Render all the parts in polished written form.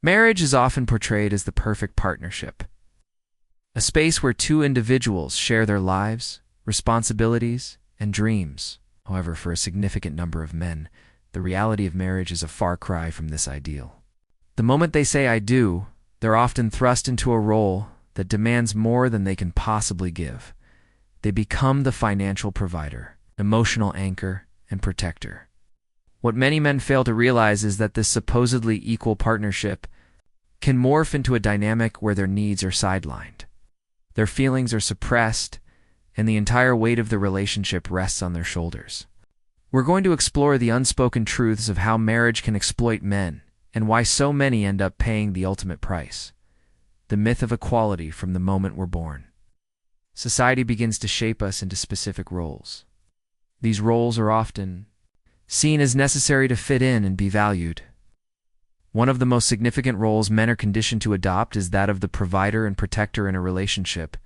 Marriage is often portrayed as the perfect partnership, a space where two individuals share their lives, responsibilities, and dreams. However, for a significant number of men, the reality of marriage is a far cry from this ideal. The moment they say "I do," they're often thrust into a role that demands more than they can possibly give. They become the financial provider, emotional anchor, and protector. What many men fail to realize is that this supposedly equal partnership can morph into a dynamic where their needs are sidelined. Their feelings are suppressed, and the entire weight of the relationship rests on their shoulders. We're going to explore the unspoken truths of how marriage can exploit men and why so many end up paying the ultimate price. The myth of equality from the moment we're born. Society begins to shape us into specific roles. These roles are often seen as necessary to fit in and be valued. One of the most significant roles men are conditioned to adopt is that of the provider and protector in a relationship,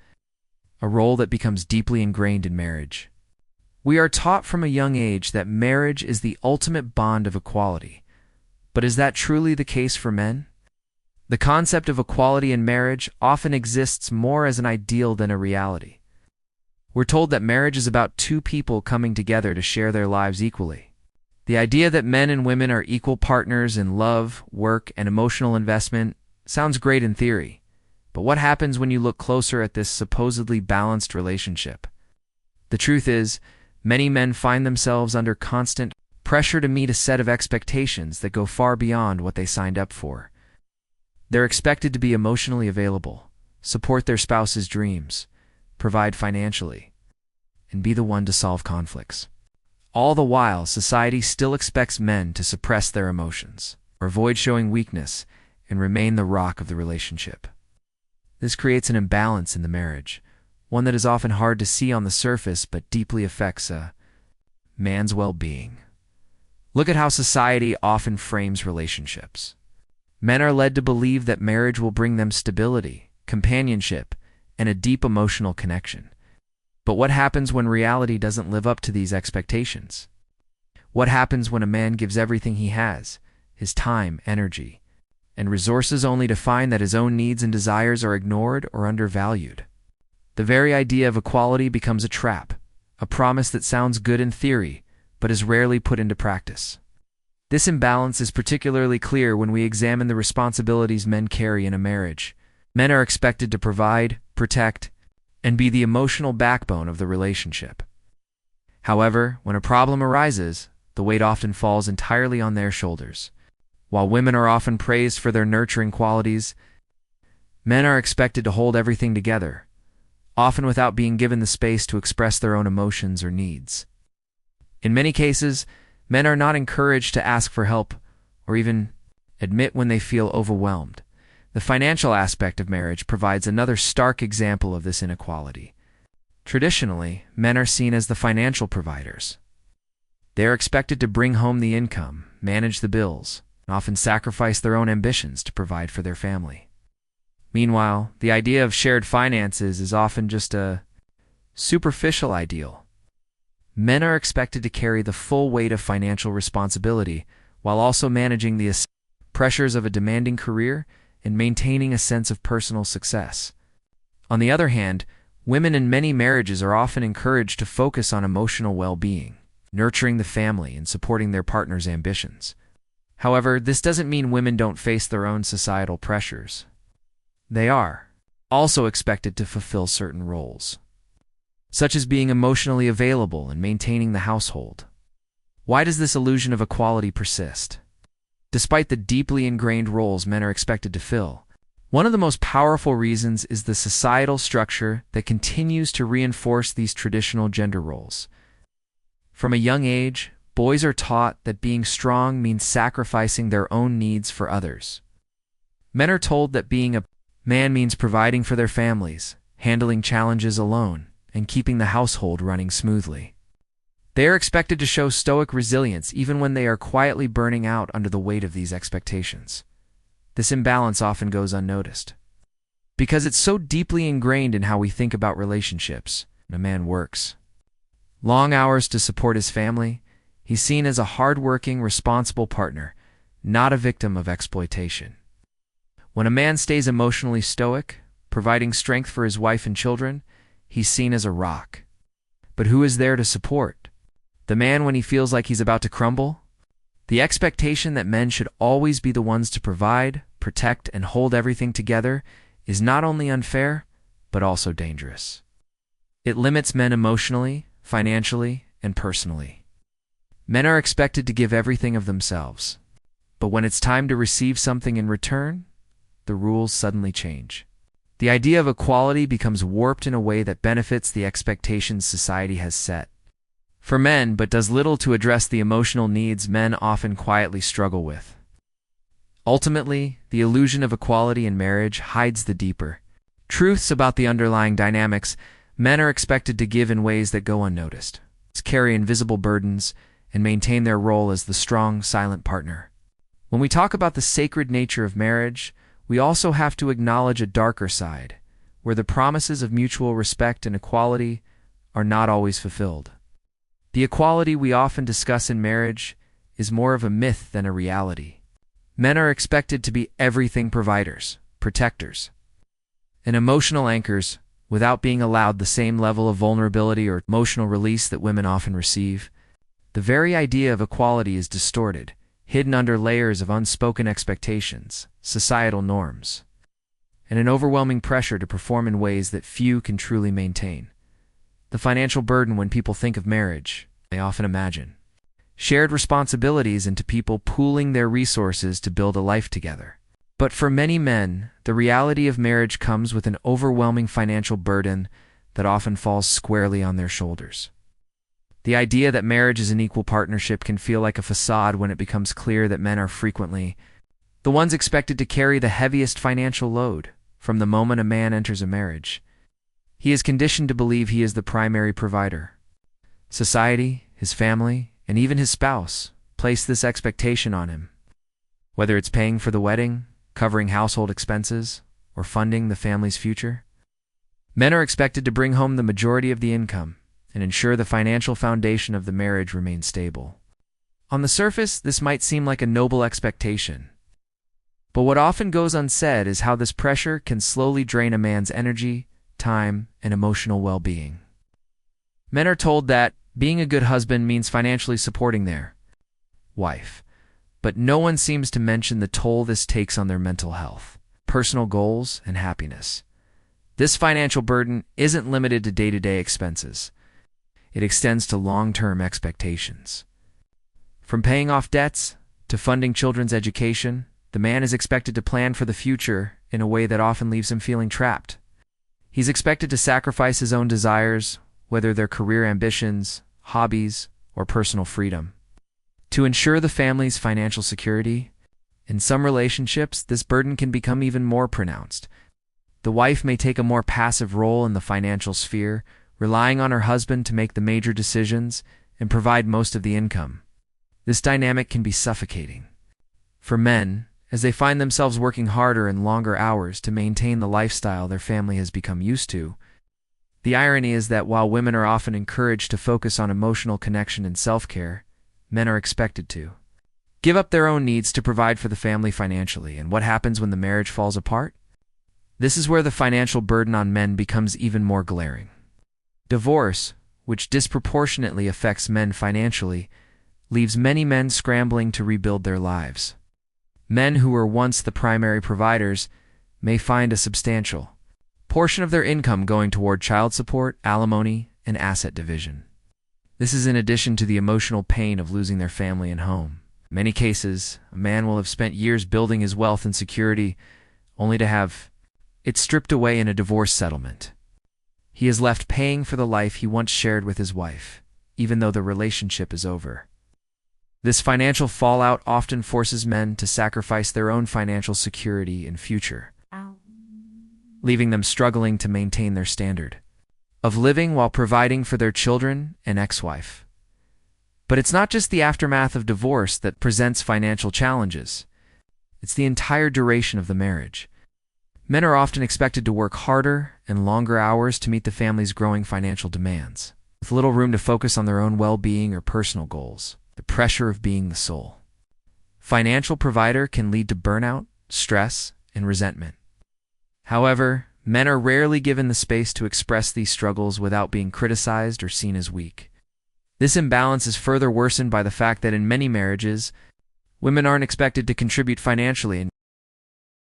a role that becomes deeply ingrained in marriage. We are taught from a young age that marriage is the ultimate bond of equality. But is that truly the case for men? The concept of equality in marriage often exists more as an ideal than a reality. We're told that marriage is about two people coming together to share their lives equally. The idea that men and women are equal partners in love, work, and emotional investment sounds great in theory, but what happens when you look closer at this supposedly balanced relationship? The truth is, many men find themselves under constant pressure to meet a set of expectations that go far beyond what they signed up for. They're expected to be emotionally available, support their spouse's dreams, provide financially, and be the one to solve conflicts. All the while, society still expects men to suppress their emotions, or avoid showing weakness, and remain the rock of the relationship. This creates an imbalance in the marriage, one that is often hard to see on the surface but deeply affects a man's well-being. Look at how society often frames relationships. Men are led to believe that marriage will bring them stability, companionship, and a deep emotional connection. But what happens when reality doesn't live up to these expectations? What happens when a man gives everything he has, his time, energy, and resources only to find that his own needs and desires are ignored or undervalued? The very idea of equality becomes a trap, a promise that sounds good in theory, but is rarely put into practice. This imbalance is particularly clear when we examine the responsibilities men carry in a marriage. Men are expected to provide, protect, and be the emotional backbone of the relationship. However, when a problem arises, the weight often falls entirely on their shoulders. While women are often praised for their nurturing qualities, men are expected to hold everything together, often without being given the space to express their own emotions or needs. In many cases, men are not encouraged to ask for help or even admit when they feel overwhelmed. The financial aspect of marriage provides another stark example of this inequality. Traditionally, men are seen as the financial providers. They are expected to bring home the income, manage the bills, and often sacrifice their own ambitions to provide for their family. Meanwhile, the idea of shared finances is often just a superficial ideal. Men are expected to carry the full weight of financial responsibility while also managing the pressures of a demanding career and maintaining a sense of personal success. On the other hand, women in many marriages are often encouraged to focus on emotional well-being, nurturing the family, and supporting their partner's ambitions. However, this doesn't mean women don't face their own societal pressures. They are also expected to fulfill certain roles, such as being emotionally available and maintaining the household. Why does this illusion of equality persist? Despite the deeply ingrained roles men are expected to fill, one of the most powerful reasons is the societal structure that continues to reinforce these traditional gender roles. From a young age, boys are taught that being strong means sacrificing their own needs for others. Men are told that being a man means providing for their families, handling challenges alone, and keeping the household running smoothly. They are expected to show stoic resilience even when they are quietly burning out under the weight of these expectations. This imbalance often goes unnoticed, because it's so deeply ingrained in how we think about relationships. When a man works long hours to support his family, he's seen as a hard-working, responsible partner, not a victim of exploitation. When a man stays emotionally stoic, providing strength for his wife and children, he's seen as a rock. But who is there to support? The man when he feels like he's about to crumble? The expectation that men should always be the ones to provide, protect, and hold everything together is not only unfair, but also dangerous. It limits men emotionally, financially, and personally. Men are expected to give everything of themselves, but when it's time to receive something in return, the rules suddenly change. The idea of equality becomes warped in a way that benefits the expectations society has set for men, but does little to address the emotional needs men often quietly struggle with. Ultimately, the illusion of equality in marriage hides the deeper truths about the underlying dynamics. Men are expected to give in ways that go unnoticed, carry invisible burdens, and maintain their role as the strong, silent partner. When we talk about the sacred nature of marriage, we also have to acknowledge a darker side, where the promises of mutual respect and equality are not always fulfilled. The equality we often discuss in marriage is more of a myth than a reality. Men are expected to be everything providers, protectors, and emotional anchors without being allowed the same level of vulnerability or emotional release that women often receive. The very idea of equality is distorted, hidden under layers of unspoken expectations, societal norms, and an overwhelming pressure to perform in ways that few can truly maintain. The financial burden when people think of marriage, they often imagine shared responsibilities into people pooling their resources to build a life together. But for many men, the reality of marriage comes with an overwhelming financial burden that often falls squarely on their shoulders. The idea that marriage is an equal partnership can feel like a facade when it becomes clear that men are frequently the ones expected to carry the heaviest financial load. From the moment a man enters a marriage, he is conditioned to believe he is the primary provider. Society, his family, and even his spouse place this expectation on him. Whether it's paying for the wedding, covering household expenses, or funding the family's future, men are expected to bring home the majority of the income and ensure the financial foundation of the marriage remains stable. On the surface, this might seem like a noble expectation, but what often goes unsaid is how this pressure can slowly drain a man's energy, time, and emotional well-being. Men are told that being a good husband means financially supporting their wife, but no one seems to mention the toll this takes on their mental health, personal goals, and happiness. This financial burden isn't limited to day-to-day expenses. It extends to long-term expectations. From paying off debts to funding children's education, the man is expected to plan for the future in a way that often leaves him feeling trapped. He's expected to sacrifice his own desires, whether they're career ambitions, hobbies, or personal freedom, to ensure the family's financial security. In some relationships, this burden can become even more pronounced. The wife may take a more passive role in the financial sphere, relying on her husband to make the major decisions and provide most of the income. This dynamic can be suffocating for men, as they find themselves working harder and longer hours to maintain the lifestyle their family has become used to. The irony is that while women are often encouraged to focus on emotional connection and self-care, men are expected to give up their own needs to provide for the family financially. And what happens when the marriage falls apart? This is where the financial burden on men becomes even more glaring. Divorce, which disproportionately affects men financially, leaves many men scrambling to rebuild their lives. Men who were once the primary providers may find a substantial portion of their income going toward child support, alimony, and asset division. This is in addition to the emotional pain of losing their family and home. In many cases, a man will have spent years building his wealth and security, only to have it stripped away in a divorce settlement. He is left paying for the life he once shared with his wife, even though the relationship is over. This financial fallout often forces men to sacrifice their own financial security and future, leaving them struggling to maintain their standard of living while providing for their children and ex-wife. But it's not just the aftermath of divorce that presents financial challenges. It's the entire duration of the marriage. Men are often expected to work harder and longer hours to meet the family's growing financial demands, with little room to focus on their own well-being or personal goals. The pressure of being the sole financial provider can lead to burnout, stress, and resentment. However, men are rarely given the space to express these struggles without being criticized or seen as weak. This imbalance is further worsened by the fact that in many marriages, women aren't expected to contribute financially and